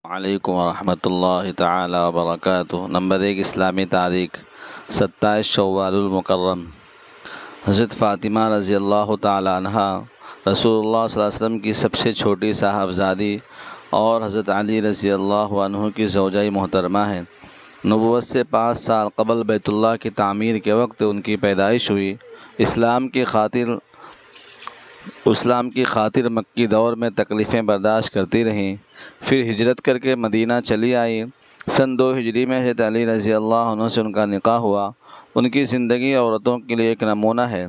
علیکم ورحمۃ اللہ تعالی وبرکاتہ۔ نمبر 1، اسلامی تاریخ 27 شوال المکرم۔ حضرت فاطمہ رضی اللہ تعالی عنہا رسول اللہ صلی اللہ علیہ وسلم کی سب سے چھوٹی صاحبزادی اور حضرت علی رضی اللہ عنہ کی زوجہ محترمہ ہیں۔ نبوت سے 5 سال قبل بیت اللہ کی تعمیر کے وقت ان کی پیدائش ہوئی۔ اسلام کی خاطر مکی دور میں تکلیفیں برداشت کرتی رہیں، پھر ہجرت کر کے مدینہ چلی آئی۔ سن 2 ہجری میں حضرت علی رضی اللہ عنہ سے ان کا نکاح ہوا۔ ان کی زندگی عورتوں کے لیے ایک نمونہ ہے۔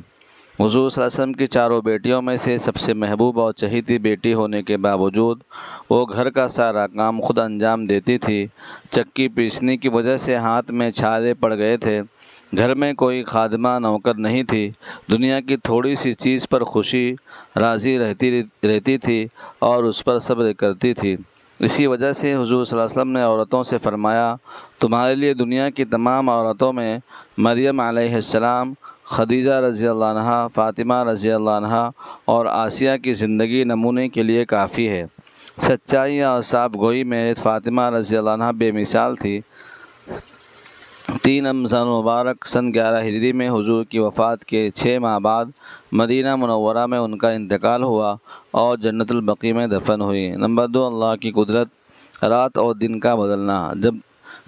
حضور صلی اللہ علیہ وسلم کی 4 بیٹیوں میں سے سب سے محبوب اور چہیتی بیٹی ہونے کے باوجود وہ گھر کا سارا کام خود انجام دیتی تھی۔ چکی پیسنے کی وجہ سے ہاتھ میں چھالے پڑ گئے تھے۔ گھر میں کوئی خادمہ نوکر نہیں تھی۔ دنیا کی تھوڑی سی چیز پر خوشی راضی رہتی تھی اور اس پر صبر کرتی تھی۔ اسی وجہ سے حضور صلی اللہ علیہ وسلم نے عورتوں سے فرمایا، تمہارے لیے دنیا کی تمام عورتوں میں مریم علیہ السلام، خدیجہ رضی اللہ عنہا، فاطمہ رضی اللہ عنہا اور آسیہ کی زندگی نمونے کے لیے کافی ہے۔ سچائی اور صاف گوئی میں فاطمہ رضی اللہ عنہا بے مثال تھی۔ 3 رمضان المبارک سن 11 ہجری میں حضور کی وفات کے 6 ماہ بعد مدینہ منورہ میں ان کا انتقال ہوا اور جنت البقیع میں دفن ہوئی۔ نمبر 2، اللہ کی قدرت، رات اور دن کا بدلنا۔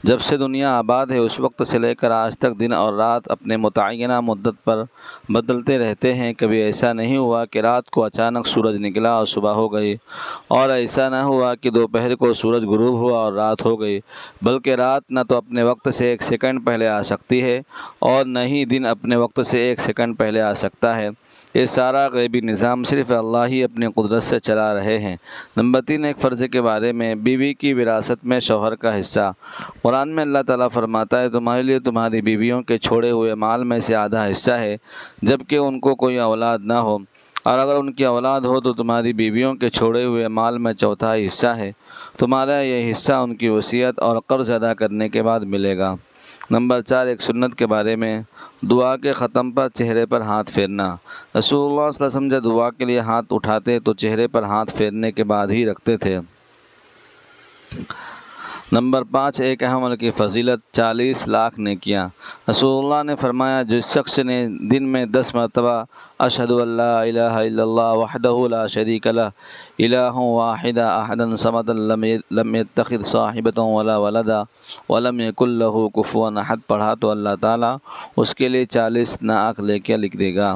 جب سے دنیا آباد ہے اس وقت سے لے کر آج تک دن اور رات اپنے متعینہ مدت پر بدلتے رہتے ہیں۔ کبھی ایسا نہیں ہوا کہ رات کو اچانک سورج نکلا اور صبح ہو گئی، اور ایسا نہ ہوا کہ دوپہر کو سورج غروب ہوا اور رات ہو گئی، بلکہ رات نہ تو اپنے وقت سے 1 سیکنڈ پہلے آ سکتی ہے اور نہ ہی دن اپنے وقت سے 1 سیکنڈ پہلے آ سکتا ہے۔ یہ سارا غیبی نظام صرف اللہ ہی اپنی قدرت سے چلا رہے ہیں۔ نمبر 3، ایک فرض کے بارے میں، بیوی کی وراثت میں شوہر کا حصہ۔ قرآن میں اللہ تعالیٰ فرماتا ہے، تمہارے لیے تمہاری بیویوں کے چھوڑے ہوئے مال میں سے آدھا حصہ ہے جبکہ ان کو کوئی اولاد نہ ہو، اور اگر ان کی اولاد ہو تو تمہاری بیویوں کے چھوڑے ہوئے مال میں 1/4 حصہ ہے۔ تمہارا یہ حصہ ان کی وصیت اور قرض ادا کرنے کے بعد ملے گا۔ نمبر 4، ایک سنت کے بارے میں، دعا کے ختم پر چہرے پر ہاتھ پھیرنا۔ رسول اللہ صلی اللہ علیہ وسلم جب دعا کے لیے ہاتھ اٹھاتے تو چہرے پر ہاتھ پھیرنے کے بعد ہی رکھتے تھے۔ نمبر 5، ایک اہم عمل کی فضیلت، 40 لاکھ نیکیاں۔ رسول اللہ نے فرمایا، جس شخص نے دن میں 10 مرتبہ اشہد ان لا الہ الا اللہ وحدہ لا شریک لہ الہ واحد احد صمد لم یتخذ صاحبۃ ولا ولدا ولم یکن لہ کفوا احد پڑھا تو اللہ تعالیٰ اس کے لیے 40 لاکھ نیکیاں لکھ دے گا۔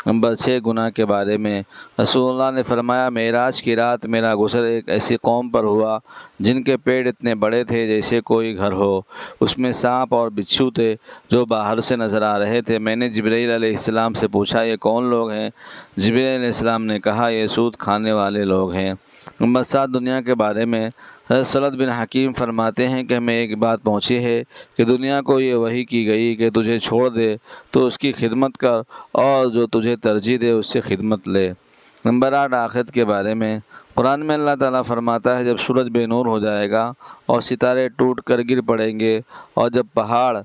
نمبر 6، گناہ کے بارے میں، رسول اللہ نے فرمایا، معراج کی رات میرا غسل ایک ایسی قوم پر ہوا جن کے پیٹ اتنے بڑے تھے جیسے کوئی گھر ہو، اس میں سانپ اور بچھو تھے جو باہر سے نظر آ رہے تھے۔ میں نے جبرائیل علیہ السلام سے پوچھا، یہ کون لوگ ہیں؟ جبرائیل علیہ السلام نے کہا، یہ سود کھانے والے لوگ ہیں۔ نمبر 7، دنیا کے بارے میں، حضرت سلط بن حکیم فرماتے ہیں کہ ہمیں ایک بات پہنچی ہے کہ دنیا کو یہ وحی کی گئی کہ تجھے چھوڑ دے تو اس کی خدمت کر اور جو تجھے ترجیح دے اس سے خدمت لے۔ نمبر 8، آخرت کے بارے میں، قرآن میں اللہ تعالیٰ فرماتا ہے، جب سورج بے نور ہو جائے گا اور ستارے ٹوٹ کر گر پڑیں گے اور جب پہاڑ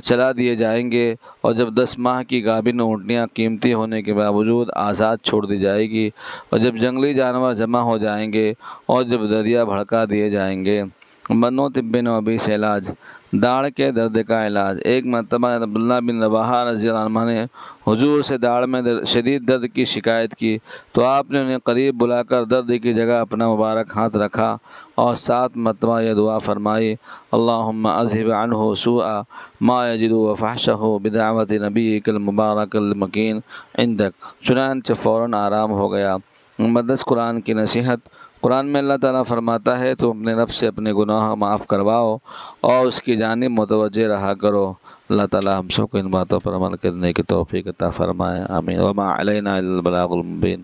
چلا دیے جائیں گے اور جب 10 ماہ کی گابن اونٹنیاں قیمتی ہونے کے باوجود آزاد چھوڑ دی جائے گی اور جب جنگلی جانور جمع ہو جائیں گے اور جب دریا بھڑکا دیے جائیں گے۔ نمبر 9، طب نبوی سے علاج، داڑھ کے درد کا علاج۔ ایک مرتبہ عبداللہ بن رواحہ رضی اللہ عنہ نے حضور سے داڑھ میں شدید درد کی شکایت کی تو آپ نے انہیں قریب بلا کر درد کی جگہ اپنا مبارک ہاتھ رکھا اور 7 مرتبہ یہ دعا فرمائی، اللہم اذہب عنہ سوء ما یجد وفحشہ بدعوت نبیک المبارک المکین عندک، چنانچہ فوراً آرام ہو گیا۔ نمبر 10، قرآن کی نصیحت۔ قرآن میں اللہ تعالیٰ فرماتا ہے، تم اپنے رب سے اپنے گناہ معاف کرواؤ اور اس کی جانب متوجہ رہا کرو۔ اللہ تعالیٰ ہم سب کو ان باتوں پر عمل کرنے کی توفیق عطا فرمائے، آمین۔ وما علینا الا البلاغ المبین۔